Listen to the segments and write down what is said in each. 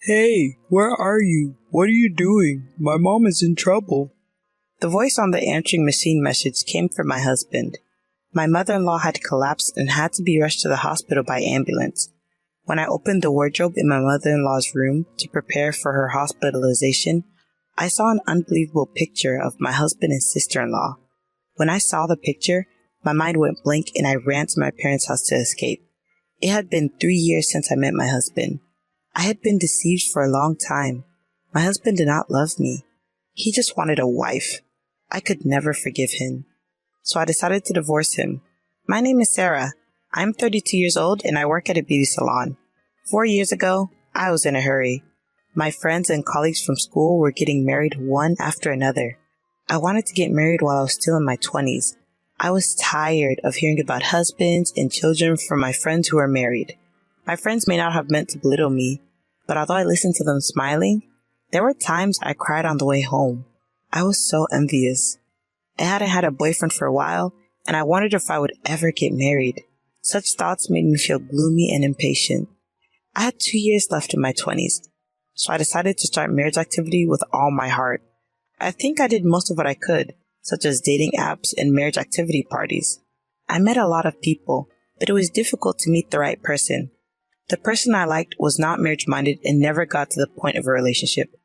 Hey, where are you? What are you doing? My mom is in trouble. The voice on the answering machine message came from my husband. My mother-in-law had collapsed and had to be rushed to the hospital by ambulance. When I opened the wardrobe in my mother-in-law's room to prepare for her hospitalization, I saw an unbelievable picture of my husband and sister-in-law. When I saw the picture, my mind went blank and I ran to my parents' house to escape. It had been 3 years since I met my husband. I had been deceived for a long time. My husband did not love me. He just wanted a wife. I could never forgive him. So I decided to divorce him. My name is Sarah. I'm 32 years old and I work at a beauty salon. 4 years ago, I was in a hurry. My friends and colleagues from school were getting married one after another. I wanted to get married while I was still in my 20s. I was tired of hearing about husbands and children from my friends who were married. My friends may not have meant to belittle me, but although I listened to them smiling, there were times I cried on the way home. I was so envious. I hadn't had a boyfriend for a while, and I wondered if I would ever get married. Such thoughts made me feel gloomy and impatient. I had 2 years left in my 20s, so I decided to start marriage activity with all my heart. I think I did most of what I could, such as dating apps and marriage activity parties. I met a lot of people, but it was difficult to meet the right person. The person I liked was not marriage-minded and never got to the point of a relationship.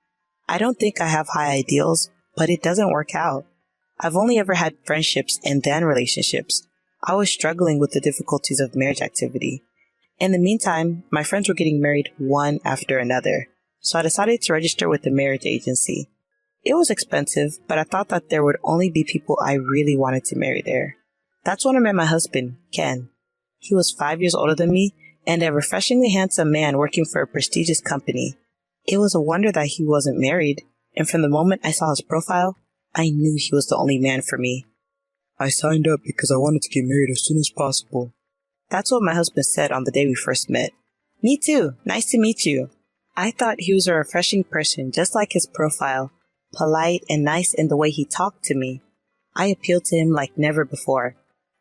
I don't think I have high ideals, but it doesn't work out. I've only ever had friendships and then relationships. I was struggling with the difficulties of marriage activity. In the meantime, my friends were getting married one after another, so I decided to register with the marriage agency. It was expensive, but I thought that there would only be people I really wanted to marry there. That's when I met my husband, Ken. He was 5 years older than me and a refreshingly handsome man working for a prestigious company. It was a wonder that he wasn't married, and from the moment I saw his profile, I knew he was the only man for me. I signed up because I wanted to get married as soon as possible. That's what my husband said on the day we first met. Me too. Nice to meet you. I thought he was a refreshing person, just like his profile, polite and nice in the way he talked to me. I appealed to him like never before.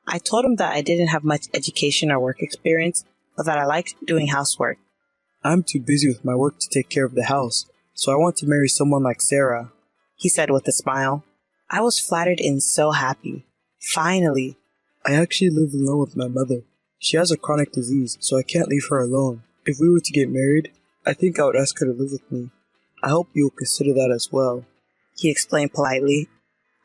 I told him that I didn't have much education or work experience, but that I liked doing housework. I'm too busy with my work to take care of the house, so I want to marry someone like Sarah, he said with a smile. I was flattered and so happy. Finally. I actually live alone with my mother. She has a chronic disease, so I can't leave her alone. If we were to get married, I think I would ask her to live with me. I hope you will consider that as well, he explained politely.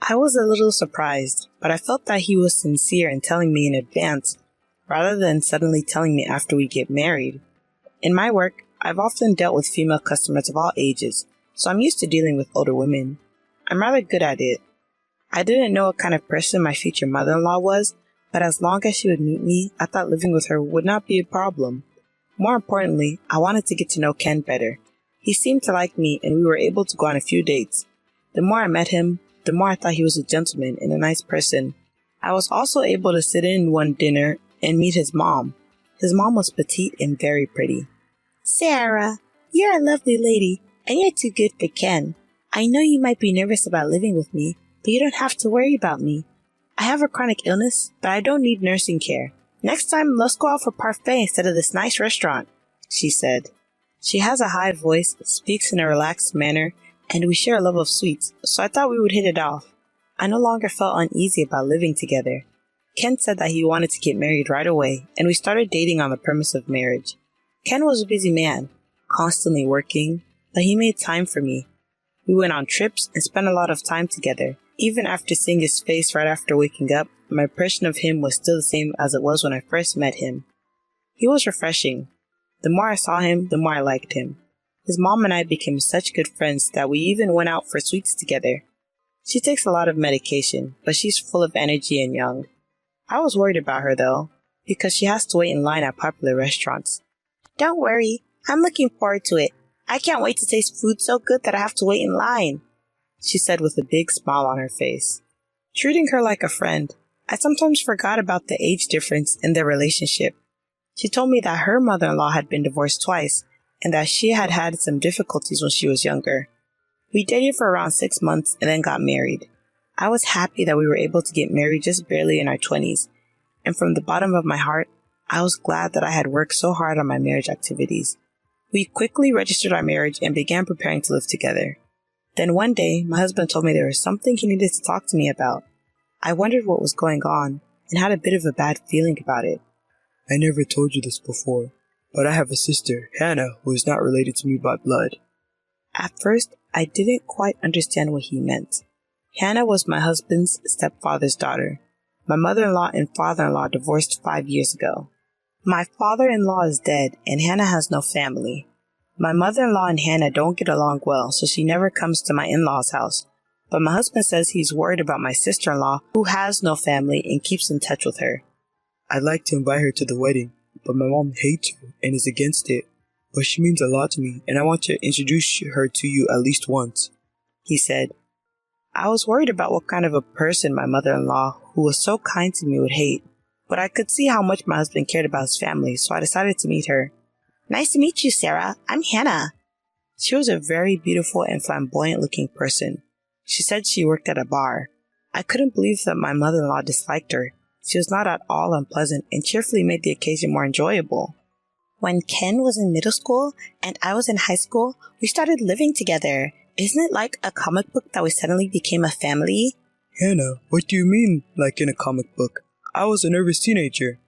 I was a little surprised, but I felt that he was sincere in telling me in advance, rather than suddenly telling me after we get married. In my work, I've often dealt with female customers of all ages, so I'm used to dealing with older women. I'm rather good at it. I didn't know what kind of person my future mother-in-law was, but as long as she would meet me, I thought living with her would not be a problem. More importantly, I wanted to get to know Ken better. He seemed to like me, and we were able to go on a few dates. The more I met him, the more I thought he was a gentleman and a nice person. I was also able to sit in one dinner and meet his mom. His mom was petite and very pretty. Sarah, you're a lovely lady, and you're too good for Ken. I know you might be nervous about living with me, but you don't have to worry about me. I have a chronic illness, but I don't need nursing care. Next time, let's go out for parfait instead of this nice restaurant, she said. She has a high voice, speaks in a relaxed manner, and we share a love of sweets, so I thought we would hit it off. I no longer felt uneasy about living together. Ken said that he wanted to get married right away, and we started dating on the premise of marriage. Ken was a busy man, constantly working, but he made time for me. We went on trips and spent a lot of time together. Even after seeing his face right after waking up, my impression of him was still the same as it was when I first met him. He was refreshing. The more I saw him, the more I liked him. His mom and I became such good friends that we even went out for sweets together. She takes a lot of medication, but she's full of energy and young. I was worried about her though, because she has to wait in line at popular restaurants. Don't worry, I'm looking forward to it. I can't wait to taste food so good that I have to wait in line, she said with a big smile on her face. Treating her like a friend, I sometimes forgot about the age difference in their relationship. She told me that her mother-in-law had been divorced twice and that she had had some difficulties when she was younger. We dated for around 6 months and then got married. I was happy that we were able to get married just barely in our 20s, and from the bottom of my heart, I was glad that I had worked so hard on my marriage activities. We quickly registered our marriage and began preparing to live together. Then one day, my husband told me there was something he needed to talk to me about. I wondered what was going on and had a bit of a bad feeling about it. I never told you this before, but I have a sister, Hannah, who is not related to me by blood. At first, I didn't quite understand what he meant. Hannah was my husband's stepfather's daughter. My mother-in-law and father-in-law divorced 5 years ago. My father-in-law is dead and Hannah has no family. My mother-in-law and Hannah don't get along well, so she never comes to my in-laws' house. But my husband says he's worried about my sister-in-law, who has no family and keeps in touch with her. I'd like to invite her to the wedding, but my mom hates her and is against it. But she means a lot to me, and I want to introduce her to you at least once, he said. I was worried about what kind of a person my mother-in-law, who was so kind to me, would hate. But I could see how much my husband cared about his family, so I decided to meet her. Nice to meet you, Sarah. I'm Hannah. She was a very beautiful and flamboyant-looking person. She said she worked at a bar. I couldn't believe that my mother-in-law disliked her. She was not at all unpleasant and cheerfully made the occasion more enjoyable. When Ken was in middle school and I was in high school, we started living together. Isn't it like a comic book that we suddenly became a family? Hannah, what do you mean, like in a comic book? I was a nervous teenager.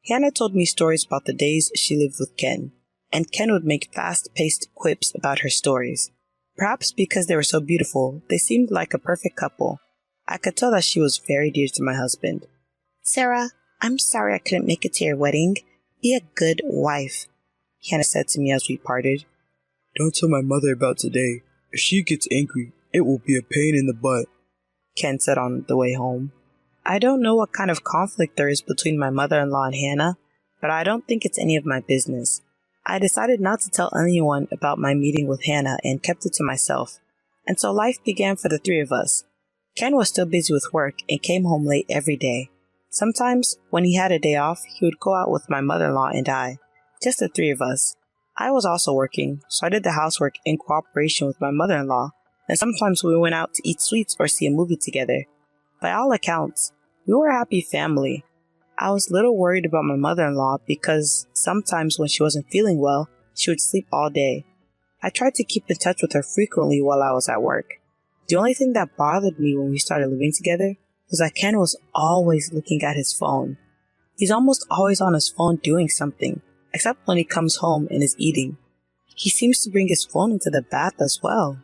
Hannah told me stories about the days she lived with Ken, and Ken would make fast-paced quips about her stories. Perhaps because they were so beautiful, they seemed like a perfect couple. I could tell that she was very dear to my husband. Sarah, I'm sorry I couldn't make it to your wedding. Be a good wife, Hannah said to me as we parted. Don't tell my mother about today. If she gets angry, it will be a pain in the butt, Ken said on the way home. I don't know what kind of conflict there is between my mother-in-law and Hannah, but I don't think it's any of my business. I decided not to tell anyone about my meeting with Hannah and kept it to myself. And so life began for the three of us. Ken was still busy with work and came home late every day. Sometimes, when he had a day off, he would go out with my mother-in-law and I, just the three of us. I was also working, so I did the housework in cooperation with my mother-in-law, and sometimes we went out to eat sweets or see a movie together. By all accounts, we were a happy family. I was a little worried about my mother-in-law because sometimes when she wasn't feeling well, she would sleep all day. I tried to keep in touch with her frequently while I was at work. The only thing that bothered me when we started living together was that Ken was always looking at his phone. He's almost always on his phone doing something, except when he comes home and is eating. He seems to bring his phone into the bath as well.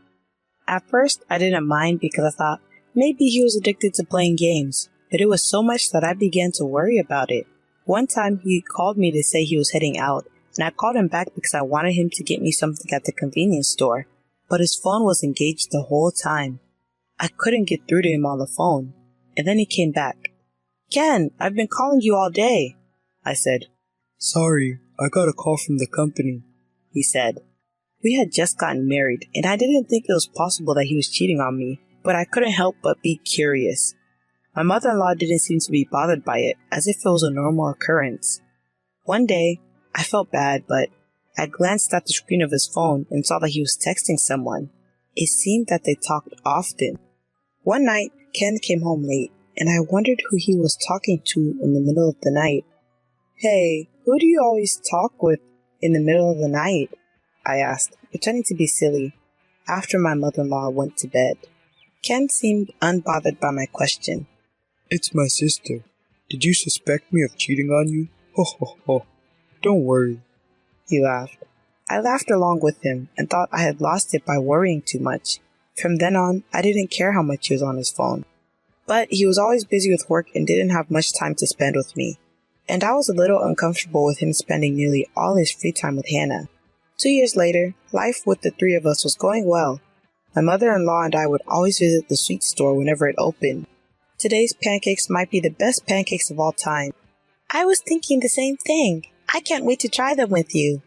At first, I didn't mind because I thought maybe he was addicted to playing games, but it was so much that I began to worry about it. One time, he called me to say he was heading out, and I called him back because I wanted him to get me something at the convenience store, but his phone was engaged the whole time. I couldn't get through to him on the phone, and then he came back. Ken, I've been calling you all day, I said. Sorry, I got a call from the company, he said. We had just gotten married, and I didn't think it was possible that he was cheating on me, but I couldn't help but be curious. My mother-in-law didn't seem to be bothered by it, as if it was a normal occurrence. One day, I felt bad, but I glanced at the screen of his phone and saw that he was texting someone. It seemed that they talked often. One night, Ken came home late, and I wondered who he was talking to in the middle of the night. Hey, who do you always talk with in the middle of the night? I asked, pretending to be silly, after my mother-in-law went to bed. Ken seemed unbothered by my question. It's my sister. Did you suspect me of cheating on you? Ho ho ho. Don't worry. He laughed. I laughed along with him and thought I had lost it by worrying too much. From then on, I didn't care how much he was on his phone. But he was always busy with work and didn't have much time to spend with me. And I was a little uncomfortable with him spending nearly all his free time with Hannah. 2 years later, life with the three of us was going well. My mother-in-law and I would always visit the sweet store whenever it opened. Today's pancakes might be the best pancakes of all time. I was thinking the same thing. I can't wait to try them with you.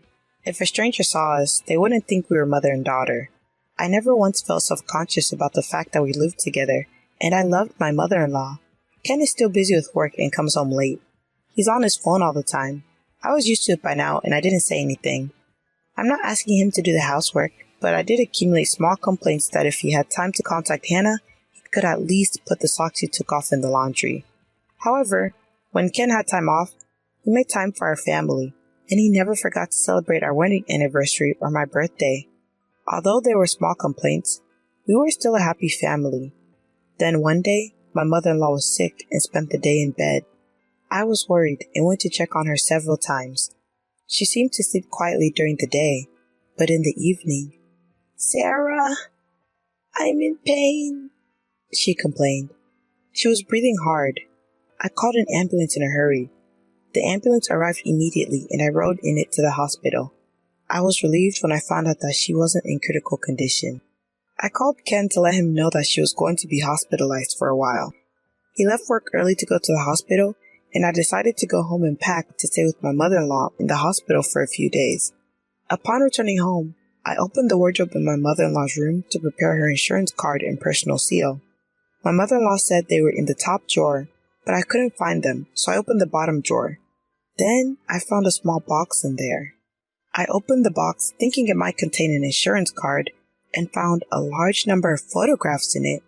If a stranger saw us, they wouldn't think we were mother and daughter. I never once felt self-conscious about the fact that we lived together, and I loved my mother-in-law. Ken is still busy with work and comes home late. He's on his phone all the time. I was used to it by now, and I didn't say anything. I'm not asking him to do the housework, but I did accumulate small complaints that if he had time to contact Hannah, he could at least put the socks he took off in the laundry. However, when Ken had time off, he made time for our family. and he never forgot to celebrate our wedding anniversary or my birthday. Although there were small complaints, we were still a happy family. Then one day, my mother-in-law was sick and spent the day in bed. I was worried and went to check on her several times. She seemed to sleep quietly during the day, but in the evening, "Sarah, I'm in pain," she complained. She was breathing hard. I called an ambulance in a hurry. The ambulance arrived immediately and I rode in it to the hospital. I was relieved when I found out that she wasn't in critical condition. I called Ken to let him know that she was going to be hospitalized for a while. He left work early to go to the hospital, and I decided to go home and pack to stay with my mother-in-law in the hospital for a few days. Upon returning home, I opened the wardrobe in my mother-in-law's room to prepare her insurance card and personal seal. My mother-in-law said they were in the top drawer, but I couldn't find them, so I opened the bottom drawer. Then I found a small box in there. I opened the box thinking it might contain an insurance card and found a large number of photographs in it.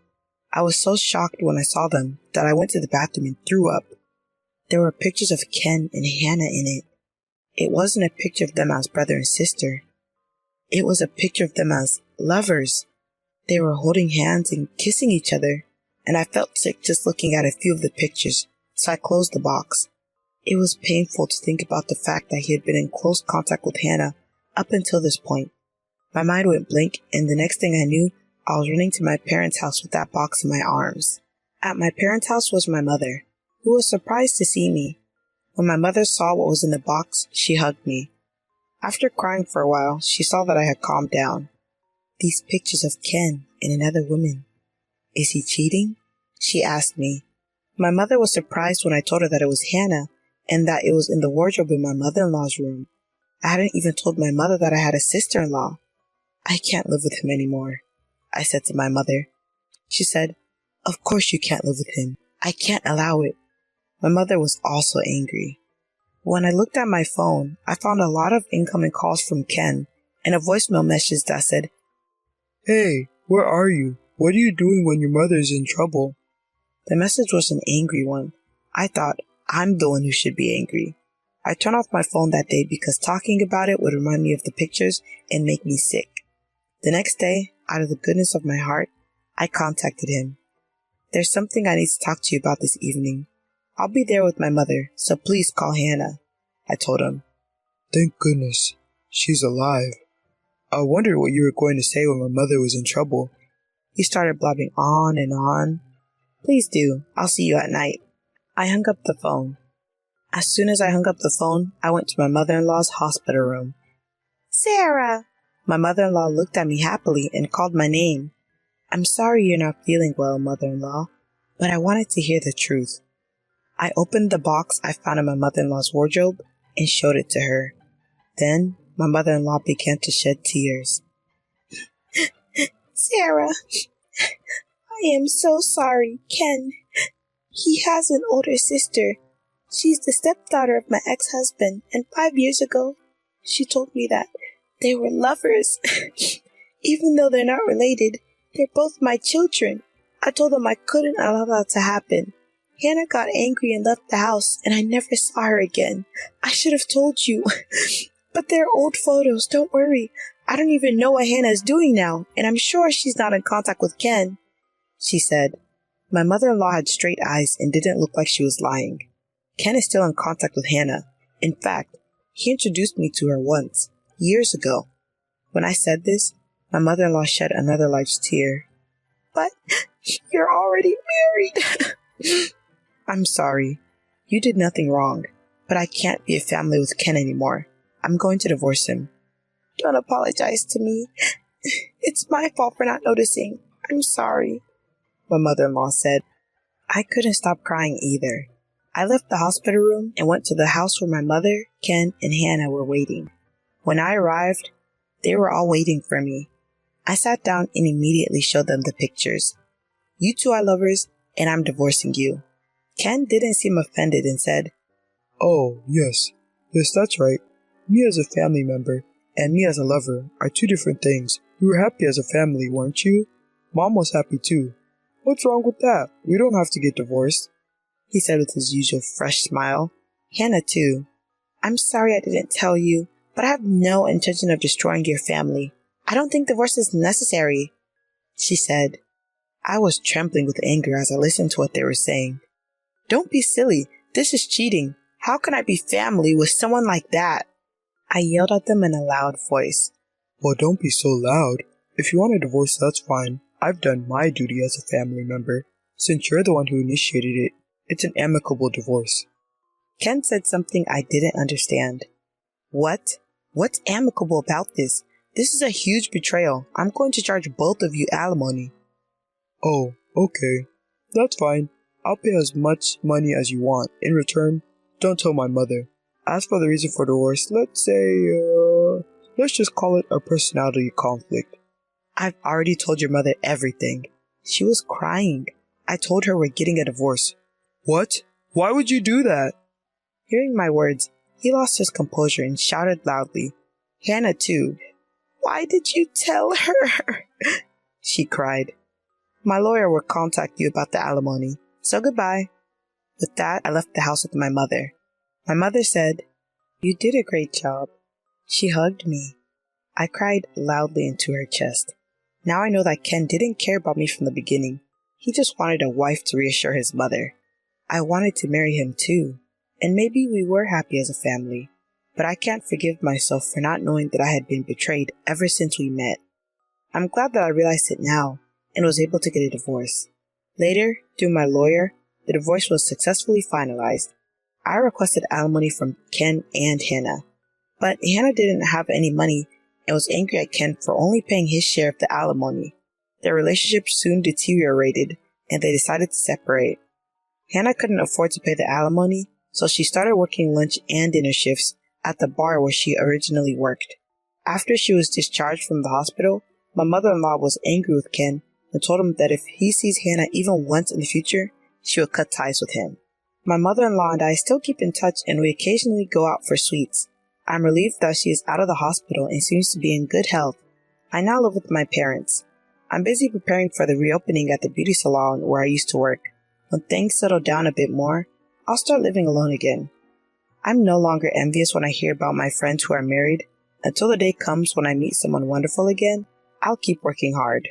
I was so shocked when I saw them that I went to the bathroom and threw up. There were pictures of Ken and Hannah in it. It wasn't a picture of them as brother and sister. It was a picture of them as lovers. They were holding hands and kissing each other, and I felt sick just looking at a few of the pictures, so I closed the box. It was painful to think about the fact that he had been in close contact with Hannah up until this point. My mind went blank, and the next thing I knew, I was running to my parents' house with that box in my arms. At my parents' house was my mother, who was surprised to see me. When my mother saw what was in the box, she hugged me. After crying for a while, she saw that I had calmed down. "These pictures of Ken and another woman. Is he cheating?" she asked me. My mother was surprised when I told her that it was Hannah and that it was in the wardrobe in my mother-in-law's room. I hadn't even told my mother that I had a sister-in-law. "I can't live with him anymore," I said to my mother. She said, "Of course you can't live with him. I can't allow it." My mother was also angry. When I looked at my phone, I found a lot of incoming calls from Ken and a voicemail message that said, "Hey, where are you? What are you doing when your mother is in trouble?" The message was an angry one. I thought, I'm the one who should be angry. I turned off my phone that day because talking about it would remind me of the pictures and make me sick. The next day, out of the goodness of my heart, I contacted him. "There's something I need to talk to you about this evening. I'll be there with my mother, so please call Hannah," I told him. "Thank goodness. She's alive. I wondered what you were going to say when my mother was in trouble." He started blabbing on and on. "Please do. I'll see you at night." I hung up the phone. As soon as I hung up the phone, I went to my mother-in-law's hospital room. "Sarah!" My mother-in-law looked at me happily and called my name. "I'm sorry you're not feeling well, mother-in-law, but I wanted to hear the truth." I opened the box I found in my mother-in-law's wardrobe and showed it to her. Then my mother-in-law began to shed tears. "Sarah, I am so sorry, Ken. He has an older sister. She's the stepdaughter of my ex-husband, and 5 years ago, she told me that they were lovers. Even though they're not related, they're both my children. I told them I couldn't allow that to happen. Hannah got angry and left the house, and I never saw her again. I should have told you. But they're old photos, don't worry. I don't even know what Hannah is doing now, and I'm sure she's not in contact with Ken," she said. My mother-in-law had straight eyes and didn't look like she was lying. Ken is still in contact with Hannah. In fact, he introduced me to her once, years ago. When I said this, my mother-in-law shed another large tear. "But you're already married." "I'm sorry. You did nothing wrong, but I can't be a family with Ken anymore. I'm going to divorce him." "Don't apologize to me. It's my fault for not noticing. I'm sorry," my mother-in-law said. I couldn't stop crying either. I left the hospital room and went to the house where my mother, Ken, and Hannah were waiting. When I arrived, they were all waiting for me. I sat down and immediately showed them the pictures. "You two are lovers, and I'm divorcing you." Ken didn't seem offended and said, "Oh, yes. Yes, that's right. Me as a family member and me as a lover are two different things. You were happy as a family, weren't you? Mom was happy too. What's wrong with that? We don't have to get divorced," he said with his usual fresh smile. Hannah too. I'm sorry I didn't tell you, but I have no intention of destroying your family. I don't think divorce is necessary, she said. I was trembling with anger as I listened to what they were saying. Don't be silly. This is cheating. How can I be family with someone like that? I yelled at them in a loud voice. Well, don't be so loud. If you want a divorce, that's fine. I've done my duty as a family member. Since you're the one who initiated it, it's an amicable divorce. Ken said something I didn't understand. What? What's amicable about this? This is a huge betrayal. I'm going to charge both of you alimony. Oh, okay. That's fine. I'll pay as much money as you want. In return, don't tell my mother. As for the reason for divorce, let's just call it a personality conflict. I've already told your mother everything. She was crying. I told her we're getting a divorce. What? Why would you do that? Hearing my words, he lost his composure and shouted loudly. Hannah, too. Why did you tell her? She cried. My lawyer will contact you about the alimony, so goodbye. With that, I left the house with my mother. My mother said, You did a great job. She hugged me. I cried loudly into her chest. Now I know that Ken didn't care about me from the beginning. He just wanted a wife to reassure his mother. I wanted to marry him too, and maybe we were happy as a family, but I can't forgive myself for not knowing that I had been betrayed ever since we met. I'm glad that I realized it now and was able to get a divorce. Later, through my lawyer, the divorce was successfully finalized. I requested alimony from Ken and Hannah, but Hannah didn't have any money and was angry at Ken for only paying his share of the alimony. Their relationship soon deteriorated and they decided to separate. Hannah couldn't afford to pay the alimony, so she started working lunch and dinner shifts at the bar where she originally worked. After she was discharged from the hospital, my mother-in-law was angry with Ken and told him that if he sees Hannah even once in the future, she will cut ties with him. My mother-in-law and I still keep in touch and we occasionally go out for sweets. I'm relieved that she is out of the hospital and seems to be in good health. I now live with my parents. I'm busy preparing for the reopening at the beauty salon where I used to work. When things settle down a bit more, I'll start living alone again. I'm no longer envious when I hear about my friends who are married. Until the day comes when I meet someone wonderful again, I'll keep working hard.